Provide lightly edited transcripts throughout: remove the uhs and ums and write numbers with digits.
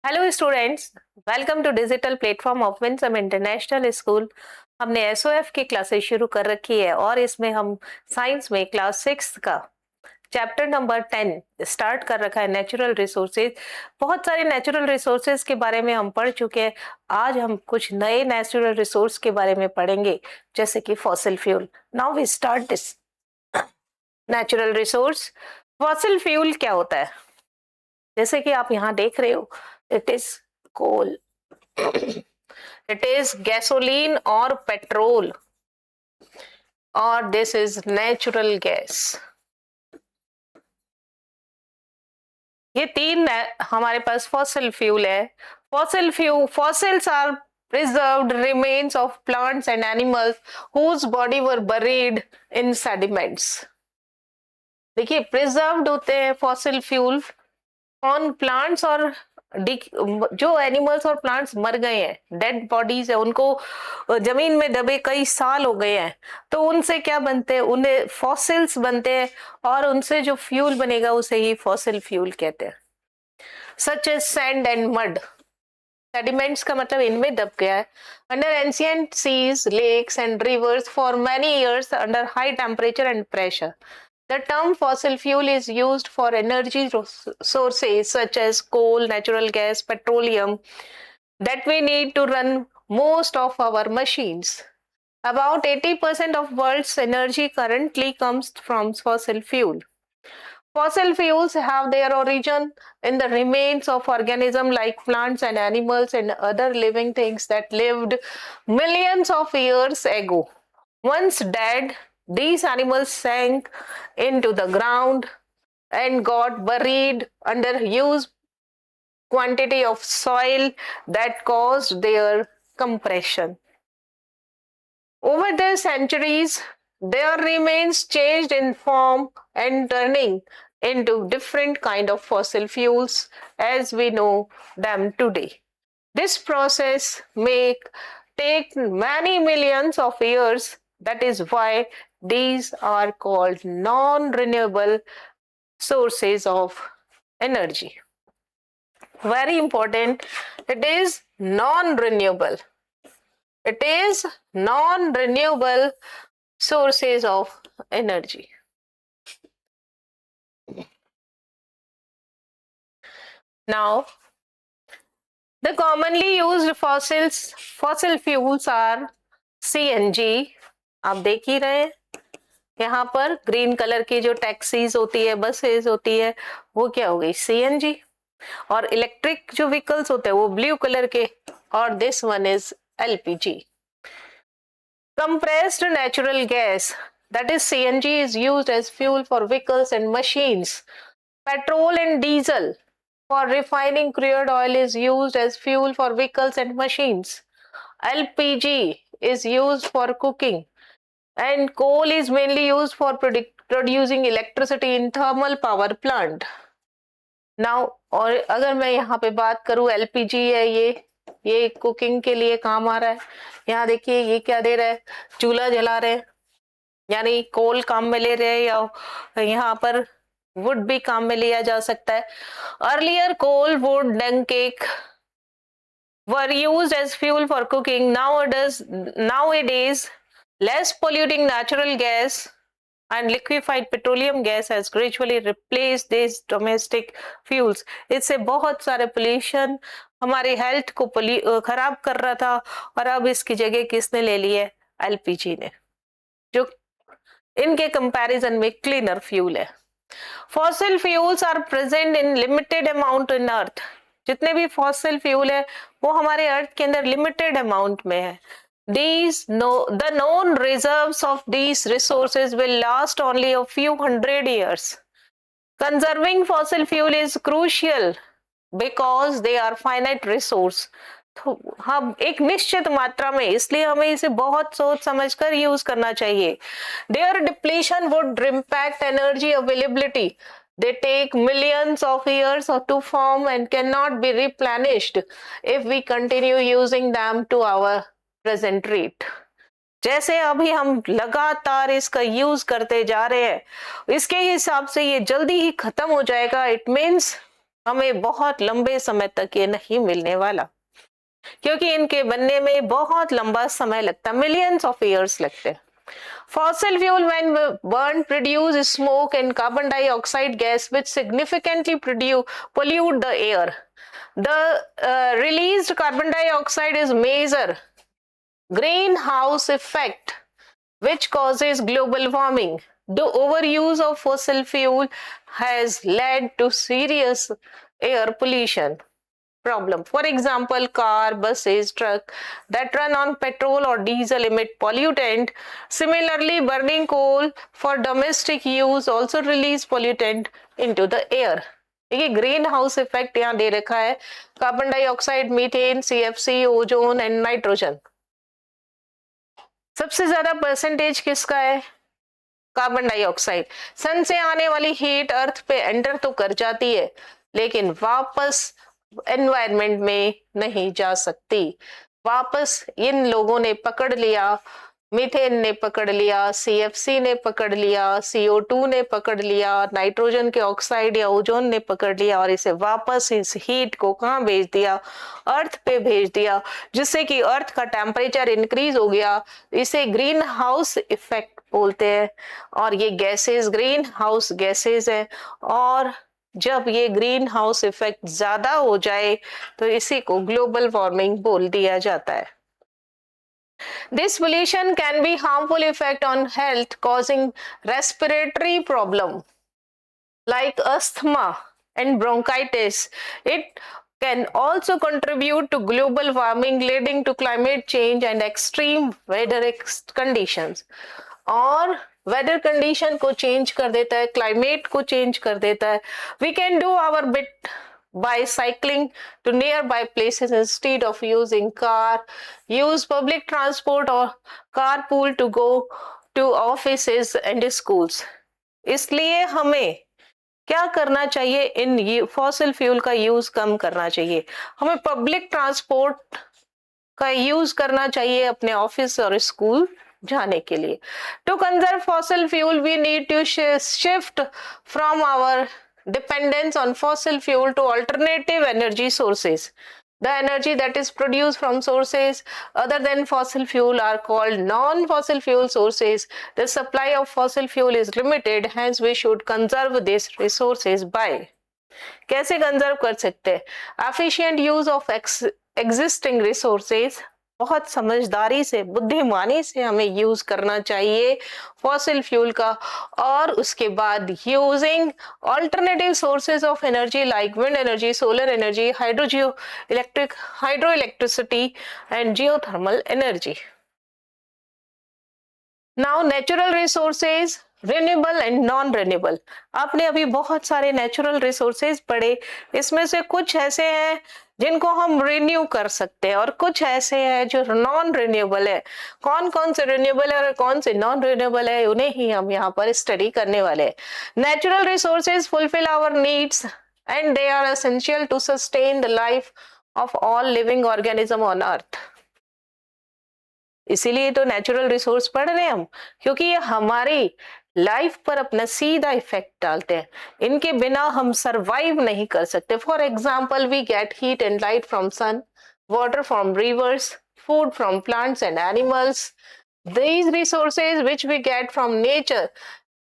Hello students, welcome to digital platform of winsome international school. हमने SOF की classes शुरू कर रखी है और इसमें हम साइंस में क्लास 6 का चैप्टर नंबर 10 स्टार्ट कर रखा है, नेचुरल रिसोर्सेज। बहुत सारे नेचुरल रिसोर्सेज के बारे में हम पढ़ चुके हैं। आज हम कुछ नए नेचुरल रिसोर्स के बारे में पढ़ेंगे, जैसे कि fossil fuel. Now we start this natural resource. Fossil fuel क्या होता है? जैसे कि आप यहाँ देख रहे हो, it is coal, it is gasoline or petrol, or this is natural gas। ये तीन हमारे पास फॉसिल फ्यूल है। Fossils are preserved remains of plants and animals whose body were buried in sediments। देखिए, प्रिजर्व्ड होते हैं फॉसिल फ्यूल ऑन प्लांट्स और जो एनिमल्स और प्लांट्स मर गए हैं, डेड बॉडीज है, उनको जमीन में दबे कई साल हो गए हैं, तो उनसे क्या बनते हैं? उन्हें फॉसिल्स बनते हैं और उनसे जो फ्यूल बनेगा उसे ही फॉसिल फ्यूल कहते हैं। Such as sand and mud. Sediments का मतलब इनमें दब गया है। Under ancient seas, lakes and rivers for many years under high temperature and pressure. The term fossil fuel is used for energy sources such as coal, natural gas, petroleum that we need to run most of our machines. About 80% of world's energy currently comes from fossil fuel. Fossil fuels have their origin in the remains of organisms like plants and animals and other living things that lived millions of years ago. Once dead, these animals sank into the ground and got buried under huge quantity of soil that caused their compression. Over the centuries, their remains changed in form and turning into different kind of fossil fuels as we know them today. This process may take many millions of years. That is why these are called non-renewable sources of energy. Very important, it is non-renewable. It is non-renewable sources of energy. Now, the commonly used fossil fuels are CNG। आप देख ही रहे हैं यहाँ पर green colour की जो taxis होती है, बसेस होती है, वो क्या हो गई? CNG। और इलेक्ट्रिक जो व्हीकल्स होते हैं वो ब्लू कलर के, और this one is LPG। Compressed natural gas, that is CNG, is used as fuel for vehicles and machines. Petrol and diesel for refining crude oil is used as fuel for vehicles and machines. LPG is used for cooking, and coal is mainly used for producing electricity in thermal power plant. Now, और अगर मैं यहाँ पे बात करूँ, LPG है ये cooking के लिए काम आ रहा है। यहाँ देखिए ये क्या दे रहा है? चूल्हा जला रहे हैं, यानी कोल काम में ले रहे हैं, या यहाँ पर वुड भी काम में लिया जा सकता है। Earlier coal, wood, dung cake were used as fuel for cooking. Nowadays, less polluting natural gas and liquefied petroleum gas has gradually replaced these domestic fuels। इससे बहुत सारे पोल्यूशन हमारे हेल्थ को खराब कर रहा था, और अब इसकी जगह किसने ले ली है? LPG ने, जो इनके कंपैरिजन में क्लीनर फ्यूल है। Fossil fuels are present in limited amount in earth. जितने भी फॉसिल फ्यूल है वो हमारे अर्थ के अंदर लिमिटेड अमाउंट में है। The known reserves of these resources will last only a few hundred years. Conserving fossil fuel is crucial because they are finite resource। तो हम एक निश्चित मात्रा में, इसलिए हमें इसे बहुत सोच समझकर यूज करना चाहिए। Their depletion would impact energy availability। They take millions of years to form and cannot be replenished if we continue using them to our present rate। जैसे अभी हम लगातार इसका यूज करते जा रहे हैं, इसके हिसाब से ये जल्दी ही खत्म हो जाएगा। इट मीन्स हमें बहुत लंबे समय तक ये नहीं मिलने वाला, क्योंकि इनके बनने में बहुत लंबा समय लगता है, मिलियंस ऑफ ईयर्स लगते हैं। Fossil fuel, when burned, produce smoke and carbon dioxide gas, which significantly pollute the air. The released carbon dioxide is major greenhouse effect, which causes global warming. The overuse of fossil fuel has led to serious air pollution problem. For example, car, buses, truck that run on petrol or diesel emit pollutant. Similarly, burning coal for domestic use also release pollutant into the air. देखिए green house effect यहाँ दे रखा है, carbon dioxide, methane, CFC, ozone and nitrogen. सबसे ज्यादा percentage किसका है? Carbon dioxide. सन से आने वाली हीट अर्थ पे एंटर तो कर जाती है, लेकिन वापस एनवायरनमेंट में नहीं जा सकती। वापस इन लोगों ने पकड़ लिया, मीथेन ने पकड़ लिया, सीएफसी ने पकड़ लिया, CO2 ने पकड़ लिया, नाइट्रोजन के ऑक्साइड या ओजोन ने पकड़ लिया, और इसे वापस इस हीट को कहाँ भेज दिया? अर्थ पे भेज दिया, जिससे कि अर्थ का टेम्परेचर इंक्रीज हो गया। इसे ग्रीन हाउस इफेक्ट बोलते हैं, और ये गैसेस ग्रीन हाउस गैसेस है। और जब ये ग्रीन हाउस इफेक्ट ज्यादा हो जाए तो इसी को ग्लोबल वार्मिंग बोल दिया जाता है। This pollution can be harmful effect on health, causing respiratory problem like asthma and bronchitis. It can also contribute to global warming, leading to climate change and extreme weather conditions. और weather condition को change कर देता है, climate को change कर देता है। We can do our bit by cycling to nearby places instead of using car. Use public transport or carpool to go to offices and schools. इसलिए हमें क्या करना चाहिए? इन फॉसिल फ्यूल का यूज कम करना चाहिए। हमें पब्लिक ट्रांसपोर्ट का यूज करना चाहिए अपने ऑफिस और स्कूल जाने के लिए। To conserve fossil fuel we need to shift from our dependence on fossil fuel to alternative energy sources. The energy that is produced from sources other than fossil fuel are called non-fossil fuel sources. The supply of fossil fuel is limited, hence we should conserve these resources by. कैसे conserve कर सकते हैं? Efficient use of existing resources, बहुत समझदारी से, बुद्धिमानी से हमें यूज करना चाहिए फॉसिल फ्यूल का। और उसके बाद using alternative sources of energy like wind energy, solar energy, hydro electricity and geothermal energy. Now natural resources, renewable and non renewable. आपने अभी बहुत सारे नेचुरल रिसोर्सेज पढ़े, इसमें से कुछ ऐसे हैं जिनको हम रिन्यू कर सकते हैं और कुछ ऐसे हैं जो नॉन रिन्यूएबल है। कौन कौन से रिन्यूएबल है और कौन से नॉन रिन्यूएबल है, उन्हें ही हम यहाँ पर स्टडी करने वाले हैं। Natural resources fulfil our needs and they are essential to sustain the life of all living organism on earth. इसीलिए तो नेचुरल रिसोर्स पढ़ रहे हैं हम, क्योंकि ये हमारी लाइफ पर अपना सीधा इफेक्ट डालते हैं। इनके बिना हम सरवाइव नहीं कर सकते। For example, we get heat and light from sun, water from rivers, food from plants and animals. These resources which we get from nature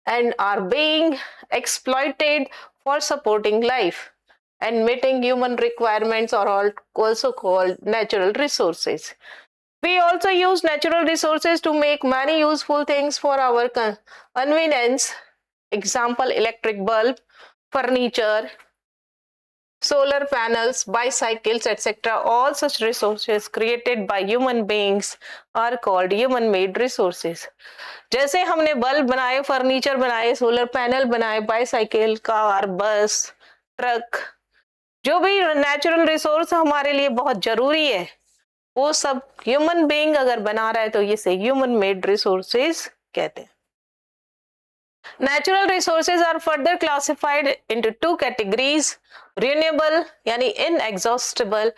and are being exploited for supporting life and meeting human requirements are also called natural resources. We also use natural resources to make many useful things for our convenience. Example, electric bulb, furniture, solar panels, bicycles, etc. All such resources created by human beings are called human made resources. जैसे हमने bulb बनाए, furniture बनाए, solar panel बनाए, bicycle, car, बस, truck, जो भी natural resource हमारे लिए बहुत जरूरी है, वो सब ह्यूमन बीइंग अगर बना रहा है तो इसे ह्यूमन मेड रिसोर्सेज कहते हैं। Natural resources are further classified into two categories, renewable यानी inexhaustible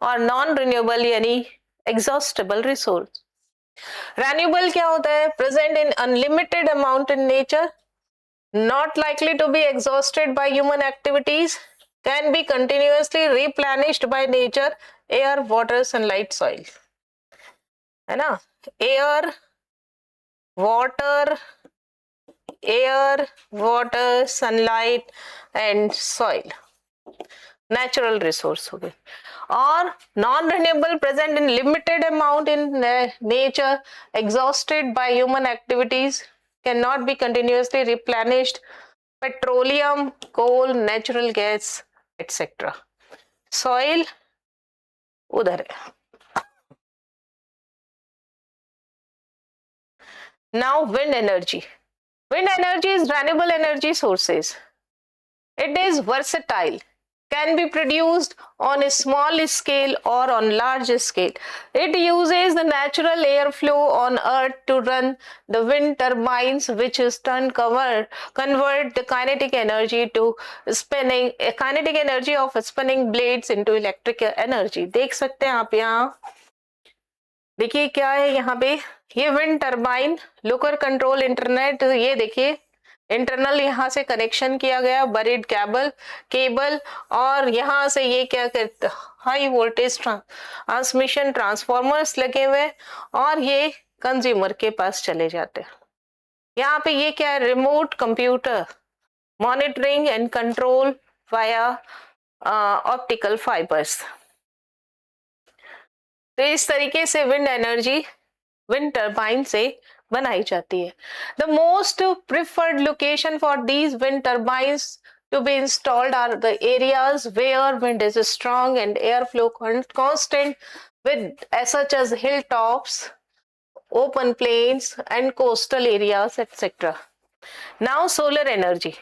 और non-renewable यानी exhaustible resource. Renewable क्या होता है? Present in unlimited amount in nature, not likely to be exhausted by human activities, can be continuously replenished by nature, air, water, sunlight, soil. है ना? air, water, sunlight and soil. Natural resource हो गए. और non renewable present in limited amount in nature, exhausted by human activities, cannot be continuously replenished. Petroleum, coal, natural gas, etc. Soil उधर है. Now wind energy. Wind energy is renewable energy sources. It is versatile, can be produced on a small scale or on large scale. It uses the natural airflow on earth to run the wind turbines, which is convert the kinetic energy of spinning blades into electric energy. देख सकते हैं आप यहाँ, देखिए क्या है यहाँ पे, ये wind turbine, local control internet, ये देखिए इंटरनल यहाँ से कनेक्शन किया गया, बरीड केबल और यहाँ से ये क्या कहते, हाई वोल्टेज ट्रांसमिशन ट्रांसफॉर्मर्स लगे हुए और ये कंज्यूमर के पास चले जाते हैं. यहाँ पे ये क्या है, remote computer monitoring and control via optical fibres. तो इस तरीके से विंड एनर्जी विंड टर्बाइन से बनाई जाती है. The most preferred location for these wind turbines to be installed are the areas where wind is strong and airflow constant, with such as hilltops, open plains and coastal areas, etc. Now solar energy.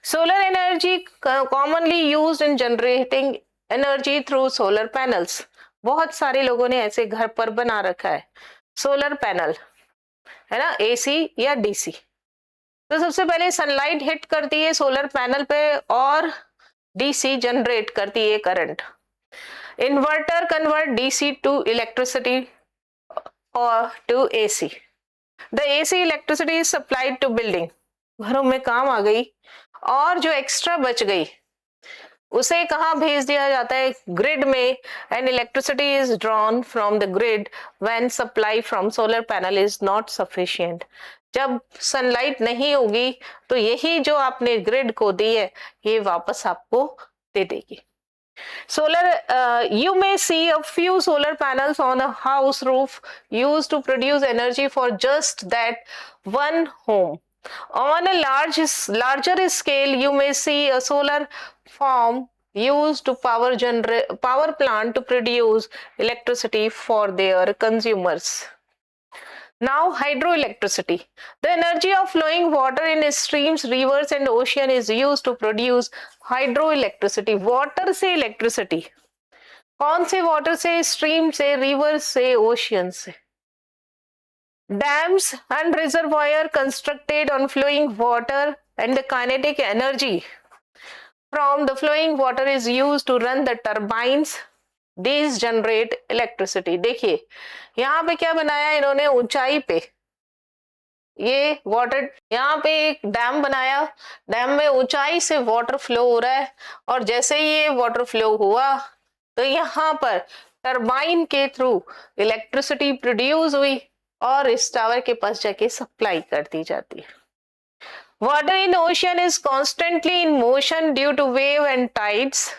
Solar energy commonly used in generating energy through solar panels. बहुत सारे लोगों ने ऐसे घर पर बना रखा है सोलर पैनल, है ना, एसी या डीसी. तो सबसे पहले सनलाइट हिट करती है सोलर पैनल पे और डीसी जनरेट करती है current. Inverter convert DC to electricity और to AC. The AC electricity is supplied to building. घरों में काम आ गई और जो एक्स्ट्रा बच गई उसे कहाँ भेज दिया जाता है, ग्रिड में. And electricity is drawn from the grid when supply from solar panel is not sufficient. जब सनलाइट नहीं होगी तो यही जो आपने ग्रिड को दी है ये वापस आपको दे देगी. Solar, you may see a few solar panels on a house roof used to produce energy for just that one home. On a larger scale, you may see a solar farm used to power plant to produce electricity for their consumers. Now hydroelectricity. The energy of flowing water in streams, rivers and ocean is used to produce hydroelectricity. Water से electricity. कौन से water से? Stream से, river से, ocean से. Dams and reservoir constructed on flowing water and the kinetic energy from the flowing water is used to run the turbines. These generate electricity. देखिए यहाँ पे क्या बनाया इन्होंने, ऊंचाई पे ये वाटर, यहाँ पे एक डैम बनाया, डैम में ऊंचाई से वाटर फ्लो हो रहा है और जैसे ही ये वाटर फ्लो हुआ तो यहाँ पर टरबाइन के थ्रू इलेक्ट्रिसिटी प्रोड्यूस हुई और इस टावर के पास जाके सप्लाई कर दी जाती है. Water in ocean is constantly in motion due to wave and tides.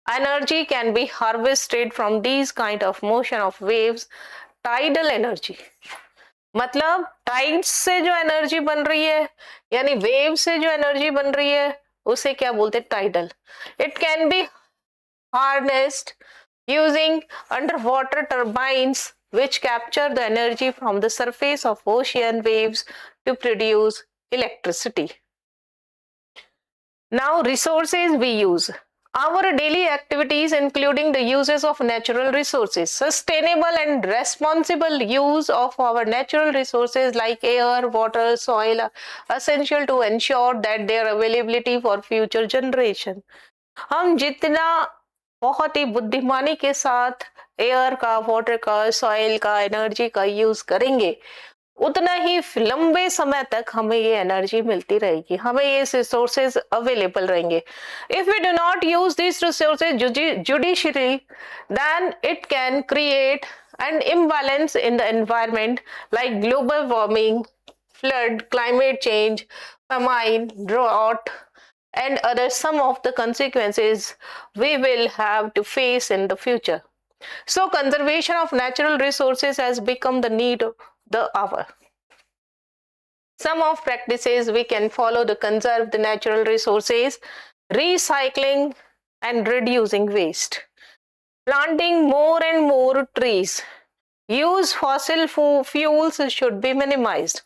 Energy can be harvested from these kind of motion of waves. Tidal energy मतलब टाइड्स से जो एनर्जी बन रही है यानी वेव से जो एनर्जी बन रही है उसे क्या बोलते हैं, tidal. It can be harnessed using underwater turbines which capture the energy from the surface of ocean waves to produce electricity. Now resources we use. Our daily activities including the uses of natural resources. Sustainable and responsible use of our natural resources like air, water, soil are essential to ensure that their availability for future generation. हम जितना बहुत ही बुद्धिमानी के साथ air का, water का, soil का, energy का यूज करेंगे उतना ही लंबे समय तक हमें ये एनर्जी मिलती रहेगी, हमें ये रिसोर्सेज अवेलेबल रहेंगे. If we do not use this resources judiciously, then it can create an imbalance in the environment like global warming, flood, climate change, famine, drought, and other some of the consequences we will have to face in the future. So conservation of natural resources has become the need of the hour. Some of practices we can follow to conserve the natural resources: recycling and reducing waste, planting more and more trees, use fossil fuels should be minimized,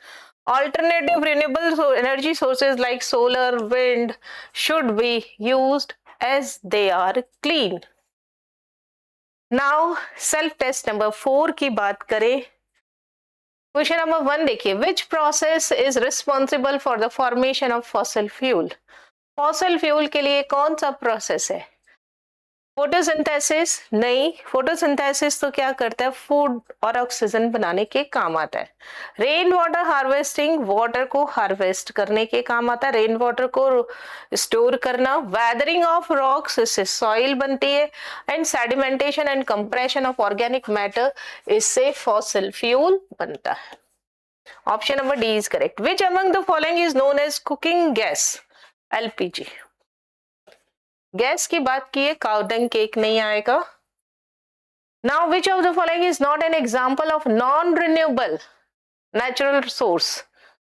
alternative renewable energy sources like solar, wind should be used as they are clean. Now self test number 4 की बात करें. Question number 1 देखिए, which process is responsible for the formation of fossil fuel. Fossil fuel के लिए कौन सा process है? Photosynthesis नहीं. फोटोसिंथेसिस तो क्या करता है, फूड और ऑक्सीजन बनाने के काम आता है. रेन वाटर हार्वेस्टिंग, वाटर को हार्वेस्ट करने के काम आता है, रेन वाटर को स्टोर करना. वेदरिंग ऑफ रॉक्स, इससे सॉइल बनती है. And sedimentation and compression of organic matter, इससे फॉसिल फ्यूल बनता है. Option number D is correct. Which among the following is known as cooking gas? LPG. Gas की बात की है, काउडंग केक नहीं आएगा. Now which of the following is not an example of non renewable natural source?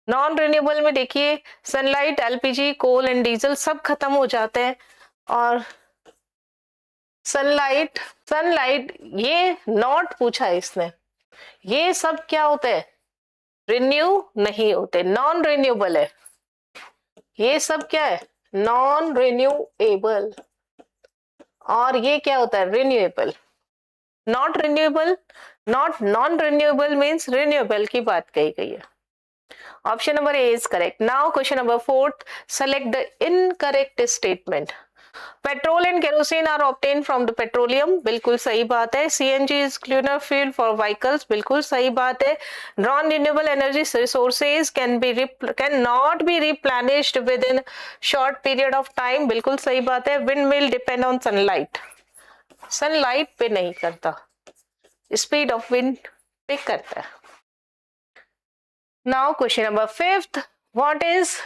Non renewable में देखिए, sunlight, LPG, coal and diesel सब खत्म हो जाते हैं. और सनलाइट ये नॉट पूछा है इसने. ये सब क्या होते हैं? रिन्यू नहीं होते, नॉन रिन्यूएबल है. ये सब क्या है? Non renewable. और ये क्या होता है? Renewable. Not renewable, not non renewable means renewable की बात कही गई है. Option number A is correct. Now question number 4, select the incorrect statement. Petrol and kerosene are obtain from the petroleum, बिल्कुल सही बात है. CNG is cleaner fuel for vehicles, बिल्कुल सही बात है. Non renewable energy resources can not be replenished within short period of time, बिल्कुल सही बात है. Wind mill depend on sunlight, sunlight पे नहीं करता, स्पीड ऑफ विंड पे करता है. Now question number 5, what is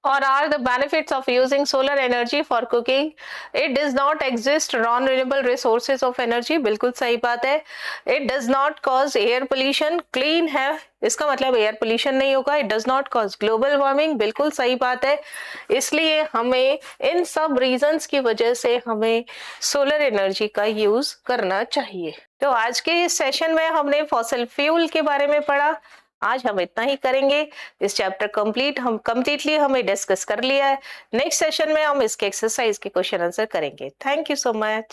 or are the benefits of using solar energy for cooking? It does not exist non-renewable resources of energy, बिल्कुल सही बात है. It does not cause air pollution, clean है, इसका मतलब एयर पोल्यूशन नहीं होगा. It does not cause global warming, बिल्कुल सही बात है. इसलिए हमें इन सब रीजंस की वजह से हमें सोलर एनर्जी का यूज करना चाहिए. तो आज के इस सेशन में हमने फॉसिल फ्यूल के बारे में पढ़ा. आज हम इतना ही करेंगे. इस चैप्टर कंप्लीटली हमें डिस्कस कर लिया है. नेक्स्ट सेशन में हम इसके एक्सरसाइज के क्वेश्चन आंसर करेंगे. Thank you so much.